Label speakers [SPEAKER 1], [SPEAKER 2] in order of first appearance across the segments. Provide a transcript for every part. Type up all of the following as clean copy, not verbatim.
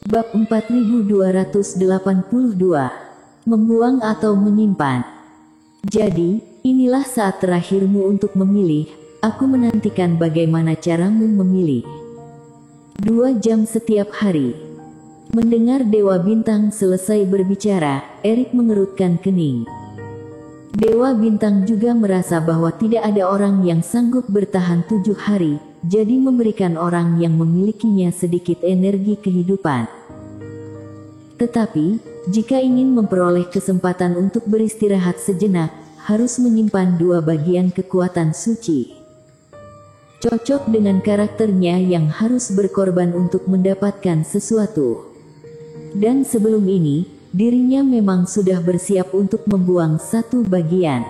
[SPEAKER 1] Bab 4282. Membuang atau menyimpan. Jadi, inilah saat terakhirmu untuk memilih. Aku menantikan bagaimana caramu memilih. 2 jam setiap hari. Mendengar Dewa Bintang selesai berbicara, Erik mengerutkan kening. Dewa Bintang juga merasa bahwa tidak ada orang yang sanggup bertahan 7 hari, jadi memberikan orang yang memilikinya sedikit energi kehidupan. Tetapi, jika ingin memperoleh kesempatan untuk beristirahat sejenak, harus menyimpan 2 bagian kekuatan suci. Cocok dengan karakternya yang harus berkorban untuk mendapatkan sesuatu. Dan sebelum ini, dirinya memang sudah bersiap untuk membuang 1 bagian.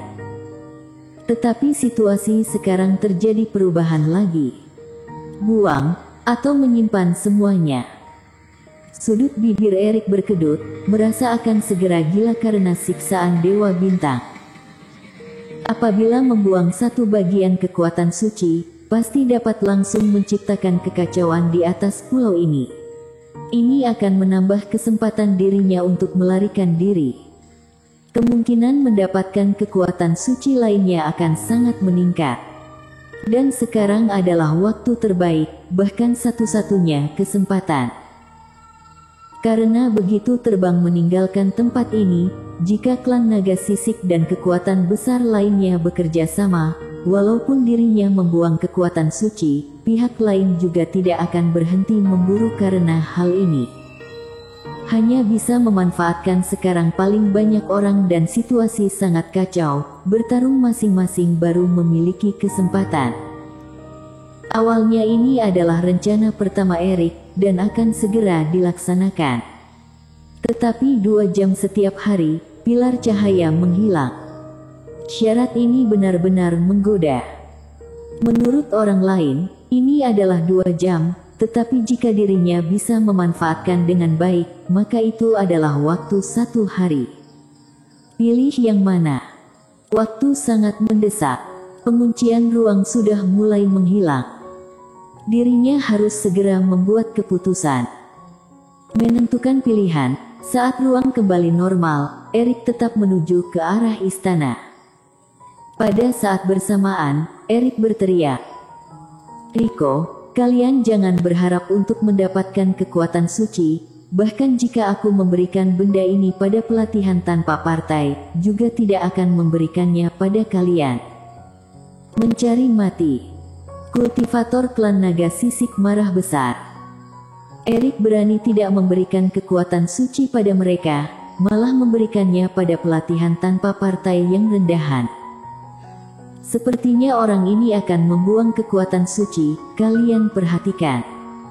[SPEAKER 1] Tetapi situasi sekarang terjadi perubahan lagi. Buang, atau menyimpan semuanya. Sudut bibir Erik berkedut, merasa akan segera gila karena siksaan Dewa Bintang. Apabila membuang 1 bagian kekuatan suci, pasti dapat langsung menciptakan kekacauan di atas pulau ini. Ini akan menambah kesempatan dirinya untuk melarikan diri. Kemungkinan mendapatkan kekuatan suci lainnya akan sangat meningkat. Dan sekarang adalah waktu terbaik, bahkan satu-satunya kesempatan. Karena begitu terbang meninggalkan tempat ini, jika klan naga sisik dan kekuatan besar lainnya bekerja sama, walaupun dirinya membuang kekuatan suci, pihak lain juga tidak akan berhenti memburu karena hal ini. Hanya bisa memanfaatkan sekarang paling banyak orang dan situasi sangat kacau, bertarung masing-masing baru memiliki kesempatan. Awalnya ini adalah rencana pertama Erik, dan akan segera dilaksanakan. Tetapi 2 jam setiap hari, pilar cahaya menghilang. Syarat ini benar-benar menggoda. Menurut orang lain, ini adalah 2 jam, tetapi jika dirinya bisa memanfaatkan dengan baik, maka itu adalah waktu 1 hari. Pilih yang mana? Waktu sangat mendesak. Penguncian ruang sudah mulai menghilang. Dirinya harus segera membuat keputusan. Menentukan pilihan, saat ruang kembali normal, Erik tetap menuju ke arah istana. Pada saat bersamaan, Erik berteriak, "Rico, kalian jangan berharap untuk mendapatkan kekuatan suci, bahkan jika aku memberikan benda ini pada pelatihan tanpa partai, juga tidak akan memberikannya pada kalian." Mencari mati. Kultivator klan naga sisik marah besar. Erik berani tidak memberikan kekuatan suci pada mereka, malah memberikannya pada pelatihan tanpa partai yang rendahan. Sepertinya orang ini akan membuang kekuatan suci, kalian perhatikan.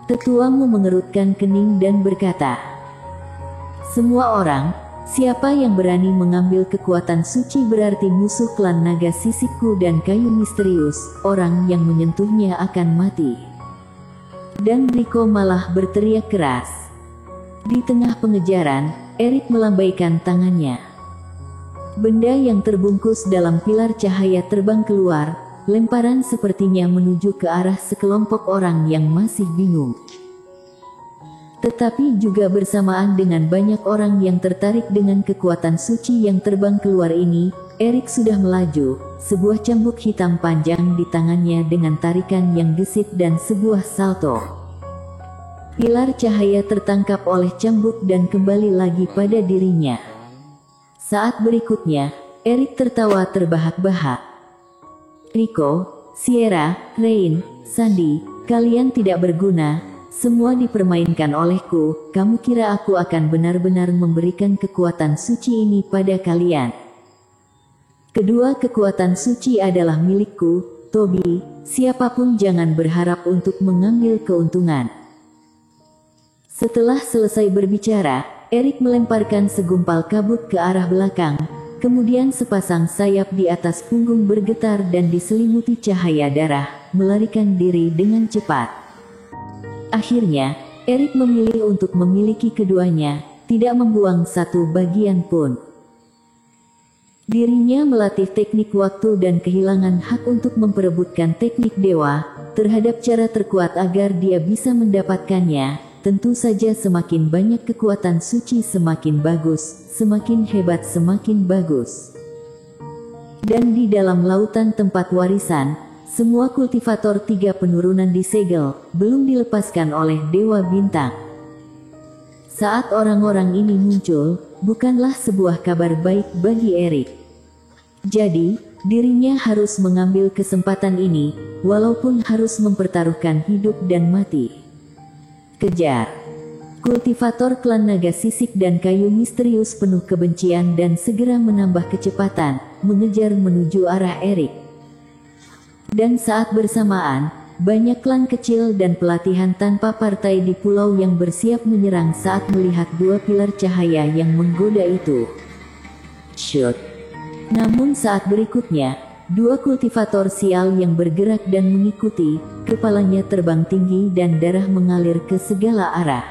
[SPEAKER 1] Tetuamu mengerutkan kening dan berkata, "Semua orang, siapa yang berani mengambil kekuatan suci berarti musuh klan naga sisikku dan kayu misterius, orang yang menyentuhnya akan mati." Dan Rico malah berteriak keras. Di tengah pengejaran, Erik melambaikan tangannya. Benda yang terbungkus dalam pilar cahaya terbang keluar, lemparan sepertinya menuju ke arah sekelompok orang yang masih bingung. Tetapi juga bersamaan dengan banyak orang yang tertarik dengan kekuatan suci yang terbang keluar ini, Erik sudah melaju, sebuah cambuk hitam panjang di tangannya dengan tarikan yang gesit dan sebuah salto. Pilar cahaya tertangkap oleh cambuk dan kembali lagi pada dirinya. Saat berikutnya, Erik tertawa terbahak-bahak. "Rico, Sierra, Rain, Sandy, kalian tidak berguna. Semua dipermainkan olehku. Kamu kira aku akan benar-benar memberikan kekuatan suci ini pada kalian? Kedua kekuatan suci adalah milikku, Toby. Siapapun jangan berharap untuk mengambil keuntungan." Setelah selesai berbicara, Erik melemparkan segumpal kabut ke arah belakang. Kemudian sepasang sayap di atas punggung bergetar dan diselimuti cahaya darah, melarikan diri dengan cepat. Akhirnya, Erik memilih untuk memiliki keduanya, tidak membuang 1 bagian pun. Dirinya melatih teknik waktu dan kehilangan hak untuk memperebutkan teknik dewa, terhadap cara terkuat agar dia bisa mendapatkannya, tentu saja semakin banyak kekuatan suci semakin bagus, semakin hebat semakin bagus. Dan di dalam lautan tempat warisan, semua kultivator 3 penurunan disegel, belum dilepaskan oleh Dewa Bintang. Saat orang-orang ini muncul, bukanlah sebuah kabar baik bagi Erik. Jadi, dirinya harus mengambil kesempatan ini, walaupun harus mempertaruhkan hidup dan mati. Kejar. Kultivator klan naga sisik dan kayu misterius penuh kebencian dan segera menambah kecepatan, mengejar menuju arah Erik. Dan saat bersamaan, banyak klan kecil dan pelatihan tanpa partai di pulau yang bersiap menyerang saat melihat 2 pilar cahaya yang menggoda itu. Shoot! Namun saat berikutnya, 2 kultivator sial yang bergerak dan mengikuti, kepalanya terbang tinggi dan darah mengalir ke segala arah.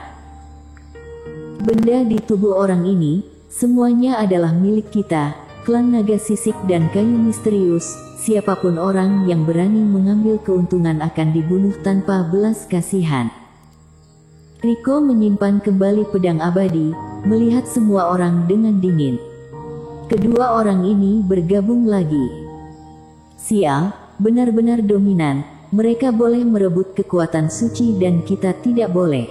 [SPEAKER 1] Benda di tubuh orang ini, semuanya adalah milik kita, klan naga sisik dan kayu misterius. Siapapun orang yang berani mengambil keuntungan akan dibunuh tanpa belas kasihan. Rico menyimpan kembali pedang abadi, melihat semua orang dengan dingin. Kedua orang ini bergabung lagi. Sial, benar-benar dominan, mereka boleh merebut kekuatan suci dan kita tidak boleh.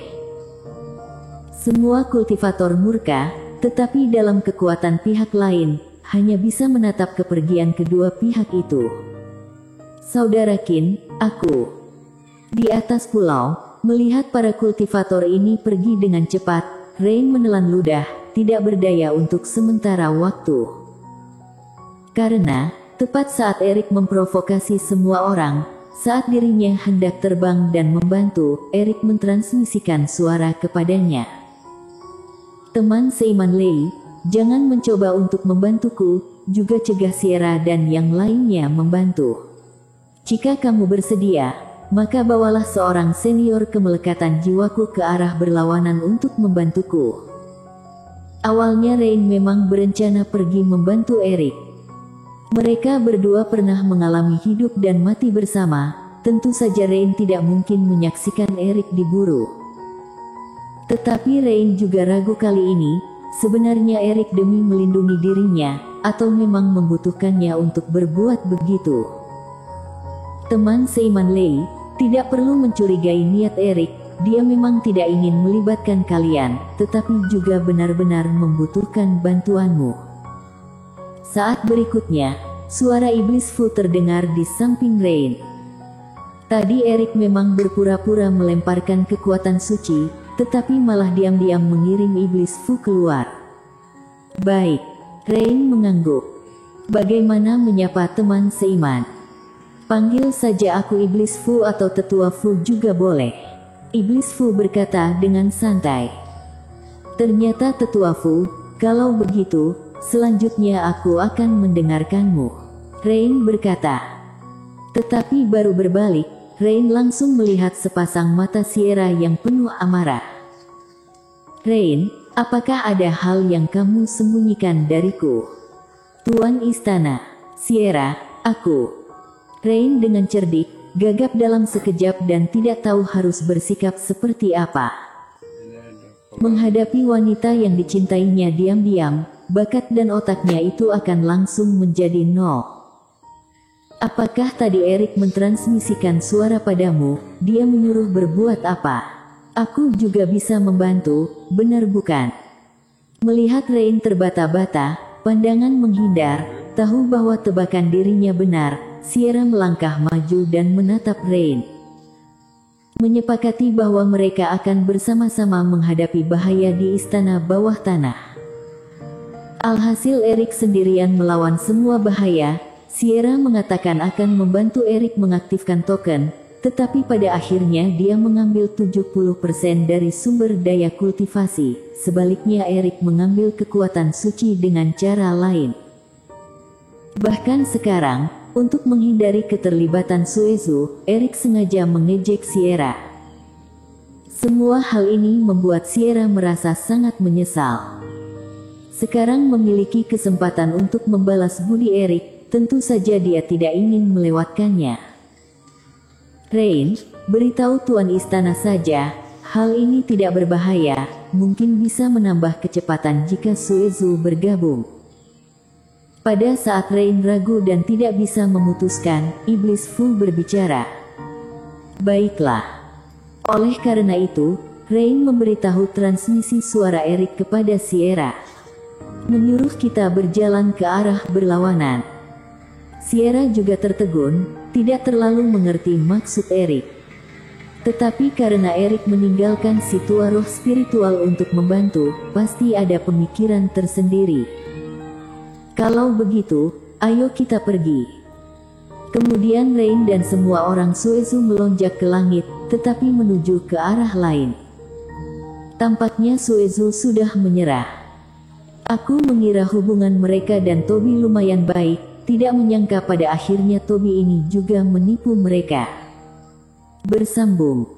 [SPEAKER 1] Semua kultivator murka, tetapi dalam kekuatan pihak lain, hanya bisa menatap kepergian kedua pihak itu. Saudara Qin, aku di atas pulau, melihat para kultivator ini pergi dengan cepat. Rain menelan ludah, tidak berdaya untuk sementara waktu. Karena, tepat saat Erik memprovokasi semua orang, saat dirinya hendak terbang dan membantu, Erik mentransmisikan suara kepadanya. Teman seiman Lei, jangan mencoba untuk membantuku, juga cegah Sierra dan yang lainnya membantu. Jika kamu bersedia, maka bawalah seorang senior kemelekatan jiwaku ke arah berlawanan untuk membantuku. Awalnya Rain memang berencana pergi membantu Erik. Mereka berdua pernah mengalami hidup dan mati bersama, tentu saja Rain tidak mungkin menyaksikan Erik diburu. Tetapi Rain juga ragu kali ini. Sebenarnya Erik demi melindungi dirinya, atau memang membutuhkannya untuk berbuat begitu. Teman seiman Lei, tidak perlu mencurigai niat Erik, dia memang tidak ingin melibatkan kalian, tetapi juga benar-benar membutuhkan bantuanmu. Saat berikutnya, suara iblis Fu terdengar di samping Rain. Tadi Erik memang berpura-pura melemparkan kekuatan suci, tetapi malah diam-diam mengirim iblis Fu keluar. Baik, Rain mengangguk. Bagaimana menyapa teman seiman? Panggil saja aku iblis Fu atau tetua Fu juga boleh. Iblis Fu berkata dengan santai. Ternyata tetua Fu, kalau begitu, selanjutnya aku akan mendengarkanmu. Rain berkata. Tetapi baru berbalik, Rain langsung melihat sepasang mata Sierra yang penuh amarah. Rain, apakah ada hal yang kamu sembunyikan dariku? Tuan Istana, Sierra, aku. Rain dengan cerdik, gagap dalam sekejap dan tidak tahu harus bersikap seperti apa. Menghadapi wanita yang dicintainya diam-diam, bakat dan otaknya itu akan langsung menjadi nol. Apakah tadi Erik mentransmisikan suara padamu, dia menyuruh berbuat apa? Aku juga bisa membantu, benar bukan? Melihat Rain terbata-bata, pandangan menghindar, tahu bahwa tebakan dirinya benar, Sierra melangkah maju dan menatap Rain. Menyepakati bahwa mereka akan bersama-sama menghadapi bahaya di istana bawah tanah. Alhasil Erik sendirian melawan semua bahaya. Sierra mengatakan akan membantu Erik mengaktifkan token, tetapi pada akhirnya dia mengambil 70% dari sumber daya kultivasi. Sebaliknya Erik mengambil kekuatan suci dengan cara lain. Bahkan sekarang, untuk menghindari keterlibatan Suezu, Erik sengaja mengejek Sierra. Semua hal ini membuat Sierra merasa sangat menyesal. Sekarang memiliki kesempatan untuk membalas budi Erik. Tentu saja dia tidak ingin melewatkannya. Rain, beritahu Tuan Istana saja, Hal ini tidak berbahaya, mungkin bisa menambah kecepatan jika Suezu bergabung. Pada saat Rain ragu dan tidak bisa memutuskan, Iblis Fu berbicara. Baiklah. Oleh karena itu, Rain memberitahu transmisi suara Eric kepada Sierra. Menyuruh kita berjalan ke arah berlawanan. Sierra juga tertegun, tidak terlalu mengerti maksud Eric. Tetapi karena Eric meninggalkan si tua roh spiritual untuk membantu, pasti ada pemikiran tersendiri. Kalau begitu, ayo kita pergi. Kemudian Rain dan semua orang Suezu melonjak ke langit, tetapi menuju ke arah lain. Tampaknya Suezu sudah menyerah. Aku mengira hubungan mereka dan Toby lumayan baik, tidak menyangka pada akhirnya Toby ini juga menipu mereka. Bersambung.